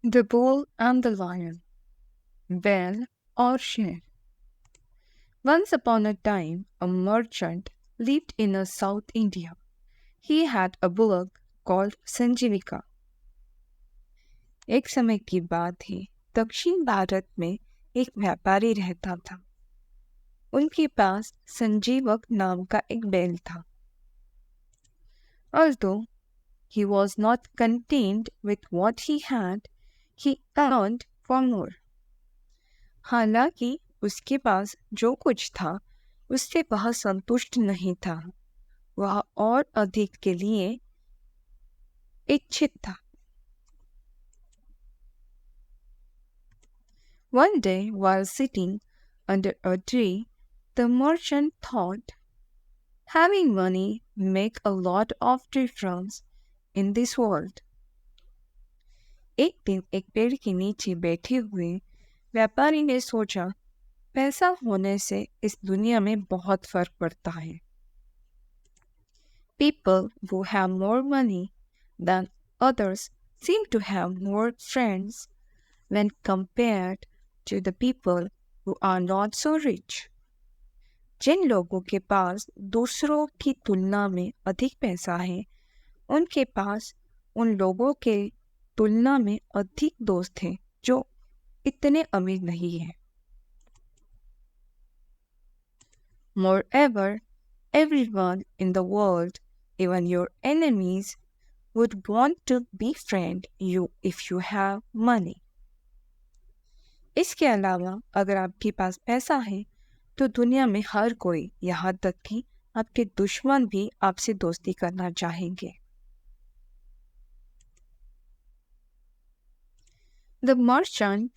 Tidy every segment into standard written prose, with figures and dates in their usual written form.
The Bull and the Lion, Whale or Share. Once upon a time, a merchant lived in a South India. He had a bullock called Sanjivika. एक समय की बात है, दक्षिण भारत में एक व्यापारी रहता था। उनके पास संजीवक नाम का एक बैल था। Although he was not content with what he had, he yearned for more. हालांकि उसके पास जो कुछ था उससे वह संतुष्ट नहीं था। वह और अधिक के लिए इच्छित था। One day, while sitting under a tree, the merchant thought, having money make a lot of difference in this world. एक दिन एक पेड़ के नीचे बैठे हुए व्यापारी ने सोचा, पैसा होने से इस दुनिया में बहुत फर्क पड़ता है। People who have more money than others seem to have more friends when compared to the people who are not so rich. जिन लोगों के पास दूसरों की तुलना में अधिक पैसा है, उनके पास उन लोगों के तुलना में अधिक दोस्त हैं जो इतने अमीर नहीं हैं। Moreover, everyone in the world, even your enemies, would want to befriend you if you have money. इसके अलावा अगर आपके पास पैसा है तो दुनिया में हर कोई, यहाँ तक कि आपके दुश्मन भी आपसे दोस्ती करना चाहेंगे। The merchant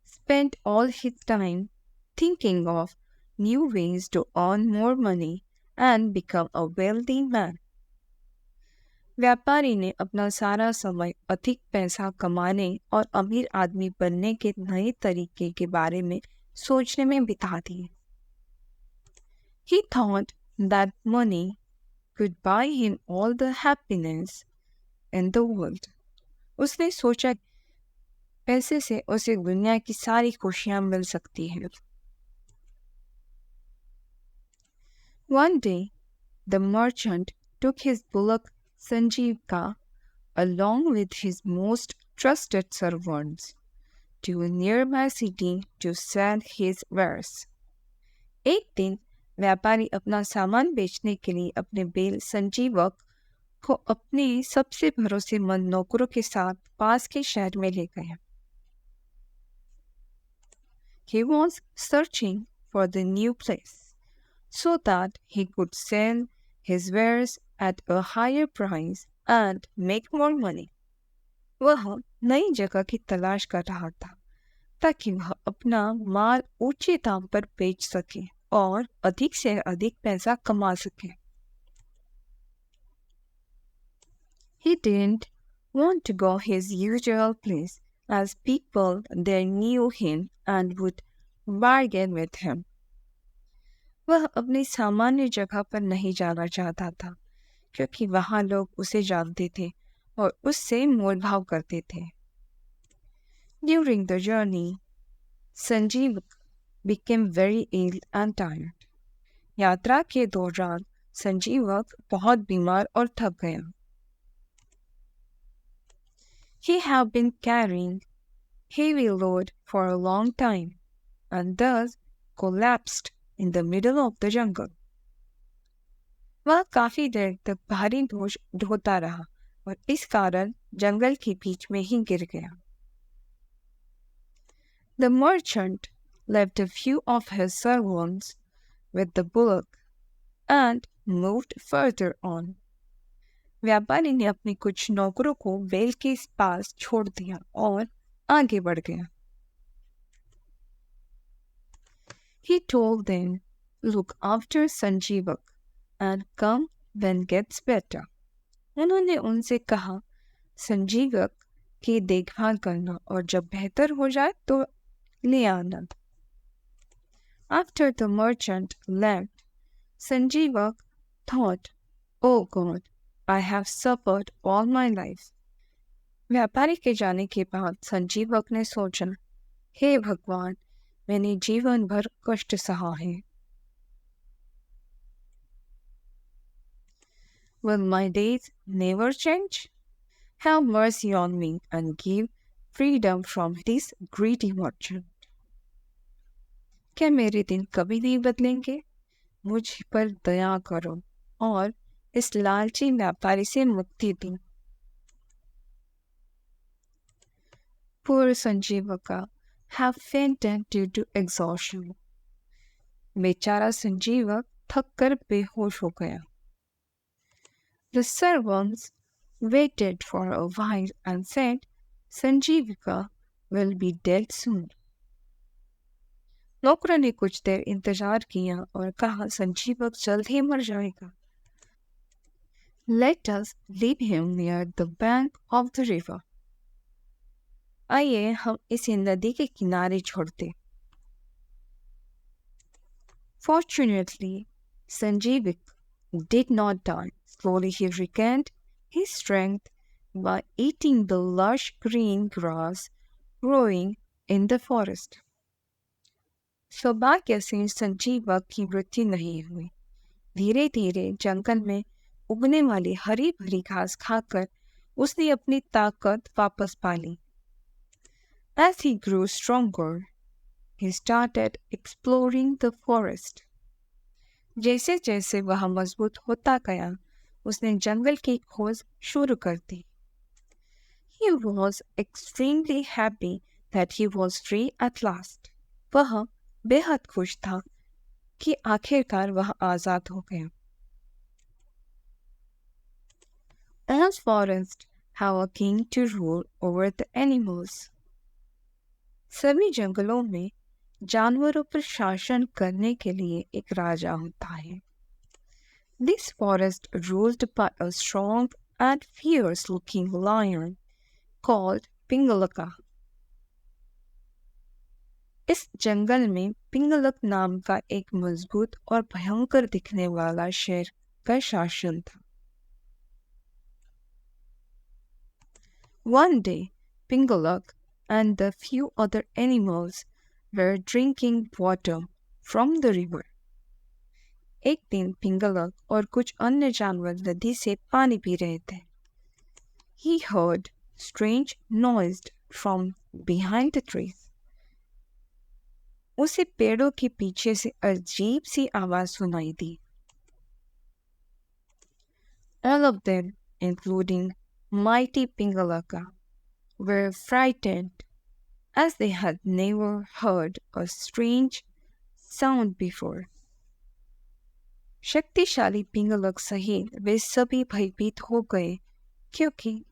spent all his time thinking of new ways to earn more money and become a wealthy man. व्यापारी ने अपना सारा समय अधिक पैसा कमाने और अमीर आदमी बनने के नए तरीके के बारे में सोचने में बिता दिए। He thought that money could buy him all the happiness in the world. उसने सोचा पैसे से उसे दुनिया की सारी खुशियां मिल सकती हैं। One day, the merchant took his bullock Sanjiva along with his most trusted servants to a nearby city to sell his wares. एक दिन व्यापारी अपना सामान बेचने के लिए अपने बैल संजीवक को अपने सबसे भरोसेमंद नौकरों के साथ पास के शहर में ले गया। He was searching for the new place so that he could sell his wares at a higher price and make more money. वह नई जगह की तलाश कर रहा था ताकि वह अपना माल ऊंचे दाम पर बेच सके और अधिक से अधिक पैसा कमा सके। He didn't want to go his usual place as people there knew him and would bargain with him. वह अपनी सामान्य जगह पर नहीं जाना चाहता था क्योंकि वहाँ लोग उसे जानते थे और उससे मोलभाव करते थे। During the journey, Sanjiva became very ill and tired. यात्रा के दौरान संजीवक बहुत बीमार और थक गया। He had been carrying heavy load for a long time and thus collapsed in the middle of the jungle. वह काफी देर तक भारी बोझ ढोता रहा और इस कारण जंगल के बीच में ही गिर गया। The merchant left a few of his servants with the bullock and moved further on. व्यापारी ने अपने कुछ नौकरों को बैल के पास छोड़ दिया और आगे बढ़ गया। He told them, "Look after Sanjivak and come when gets better." उन्होंने उनसे कहा, संजीवक की देखभाल करना और जब बेहतर हो जाए तो ले आना। After the merchant left, Sanjivak thought, "Oh God, I have suffered all my life. व्यापारी के जाने के बाद संजीवक ने सोचा, हे भगवान, मैंने जीवन भर कष्ट सहा है। Will my days never change? Have mercy on me and give freedom from this greedy merchant. क्या मेरे दिन कभी नहीं बदलेंगे? मुझ पर दया करो और इस लालची व्यापारी से मुक्ति दो। Poor Sanjivaka have fainted due to exhaustion. बेचारा संजीवक थक कर बेहोश हो गया। The servants waited for a while and said, Sanjivika will be dead soon. नौकरों ने कुछ देर इंतजार किया और कहा, संजीवक जल्द ही मर जाएगा। Let us leave him near the bank of the river. आइए हम इसे नदी के किनारे छोड़ दें। Fortunately, Sanjivik did not die. Slowly he regained his strength by eating the lush green grass growing in the forest. सौभाग्य से संजीवक की मृत्यु नहीं हुई। धीरे धीरे जंगल में उगने वाली हरी भरी घास खाकर उसने अपनी ताकत वापस पा ली। As he grew stronger, he started exploring the forest. जैसे जैसे वह मजबूत होता गया, उसने जंगल की खोज शुरू कर दी। He was extremely happy that he was free at last. वह बेहद खुश था कि आखिरकार वह आजाद हो गया। All forests have a king to rule over the animals. सभी जंगलों में जानवरों पर शासन करने के लिए एक राजा होता है। This forest ruled by a strong and fierce-looking lion called Pingalaka. इस जंगल में पिंगलक नाम का एक मजबूत और भयंकर दिखने वाला शेर का शासन था। One day, Pingalak and the few other animals were drinking water from the river. एक दिन पिंगलक और कुछ अन्य जानवर नदी से पानी पी रहे थे। He heard strange noise from behind the trees. उसे पेड़ों के पीछे से अजीब सी आवाज सुनाई दी। All of them, including mighty Pingalaka, were frightened as they had never heard a strange sound before. शक्तिशाली पिंगलक सहित वे सभी भयभीत हो गए क्योंकि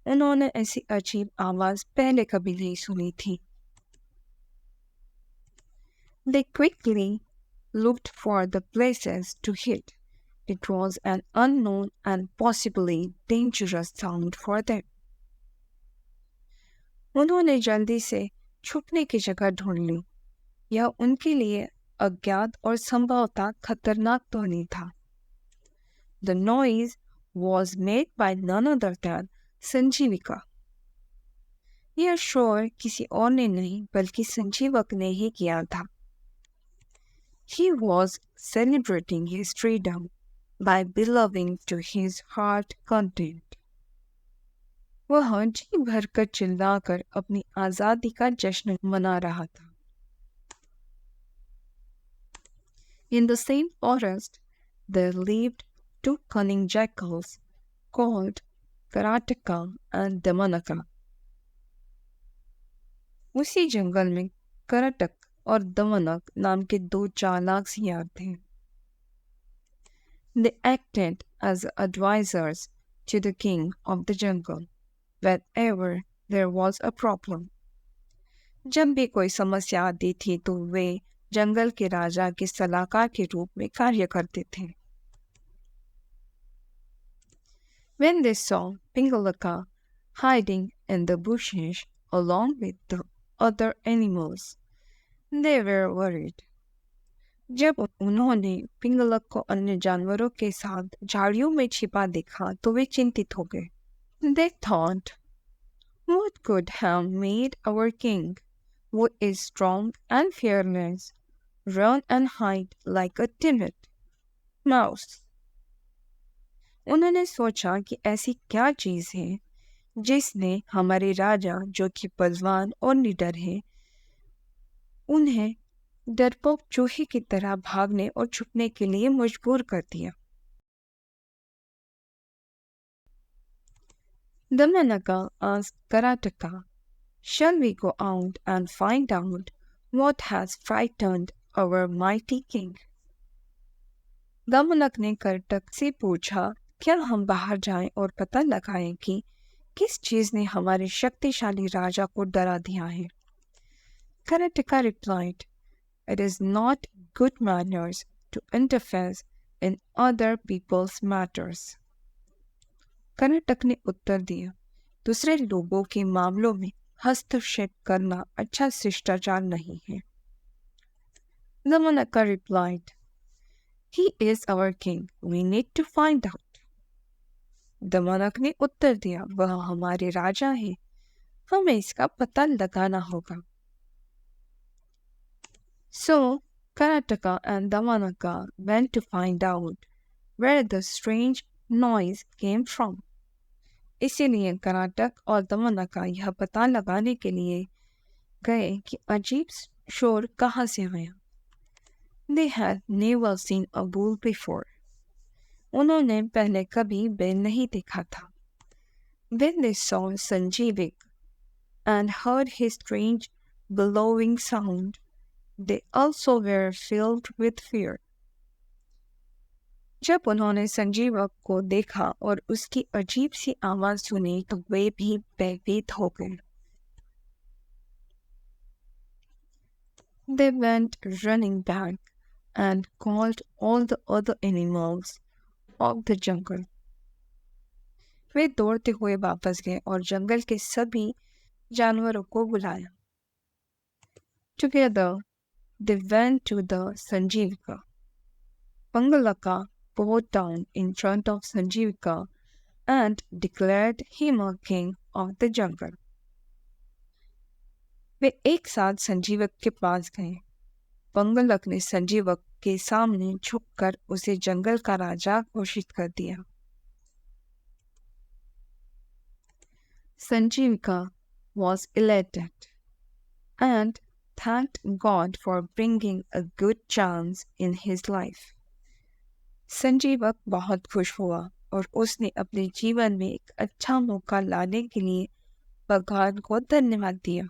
उन्होंने ऐसी अजीब आवाज पहले कभी नहीं सुनी थी। They quickly looked for the places to hid. It was an unknown and possibly dangerous sound for them. उन्होंने जल्दी से छुपने की जगह ढूंढ ली। यह उनके लिए अज्ञात और संभवतः खतरनाक ध्वनि था। The noise was made by none other than संजीविका। यह शोर किसी और ने नहीं बल्कि संजीवक ने ही किया था। He was celebrating his freedom by belonging to his heart content. वह जी भरकर चिल्लाकर अपनी आजादी का जश्न मना रहा था। In the same forest, there lived two cunning jackals called Karataka and Damanaka. उसी जंगल में करटक और दमनक नाम के दो चालाक सियार थे। They acted as advisors to the king of the jungle whenever there was a problem. जब भी कोई समस्या आती थी तो वे जंगल के राजा के सलाहकार के रूप में कार्य करते थे। When they saw Pingalaka hiding in the bushes along with the other animals, they were worried. जब उन्होंने पिंगलक को अन्य जानवरों के साथ झाड़ियों में छिपा देखा तो वे चिंतित हो गए। They thought, What could have made our king, who is strong and fearless, run and hide like a timid mouse? उन्होंने सोचा कि ऐसी क्या चीज है जिसने हमारे राजा, जो कि बलवान और निडर है, उन्हें डरपोक चूहे की तरह भागने और छुपने के लिए मजबूर कर दिया। Damanaka asked Karataka, "Shall we go out and find out what has frightened our mighty king?" दमनक ने करटक से पूछा, क्या हम बाहर जाएं और पता लगाएं कि किस चीज ने हमारे शक्तिशाली राजा को डरा दिया है? Karataka replied, "It is not good manners to interfere in other people's matters." Karnataka ने उत्तर दिया, दूसरे लोगों के मामलों में हस्तक्षेप करना अच्छा शिष्टाचार नहीं है। Damanaka replied, "He is our king. We need to find out." दमनक ने उत्तर दिया, वह हमारे राजा है, हमें इसका पता लगाना होगा। So Karataka and Damanaka went to find out where the strange noise came from. इसीलिए कर्नाटक और दमनका यह पता लगाने के लिए गए कि अजीब शोर कहाँ से आया। They had never seen a bull before. उन्होंने पहले कभी बैल नहीं देखा था। When they saw Sanjiva and heard his strange bellowing sound, they also were filled with fear. जब उन्होंने संजीवक को देखा और उसकी अजीब सी आवाज सुनी तो वे भी भयभीत हो गए। They went running back and called all the other animals of the jungle. वे दौड़ते हुए वापस गए और जंगल के सभी जानवरों को बुलाया। Together they went to the Sanjivika. Pangalaka bowed down in front of Sanjivika and declared him a king of the jungle. वे एक साथ संजीवक के पास गए। पंगलक ने संजीवक के सामने झुककर उसे जंगल का राजा घोषित कर दिया। Sanjivika was elated and thanked God for bringing a good chance in his life. संजीवक बहुत खुश हुआ और उसने अपने जीवन में एक अच्छा मौका लाने के लिए भगवान को धन्यवाद दिया।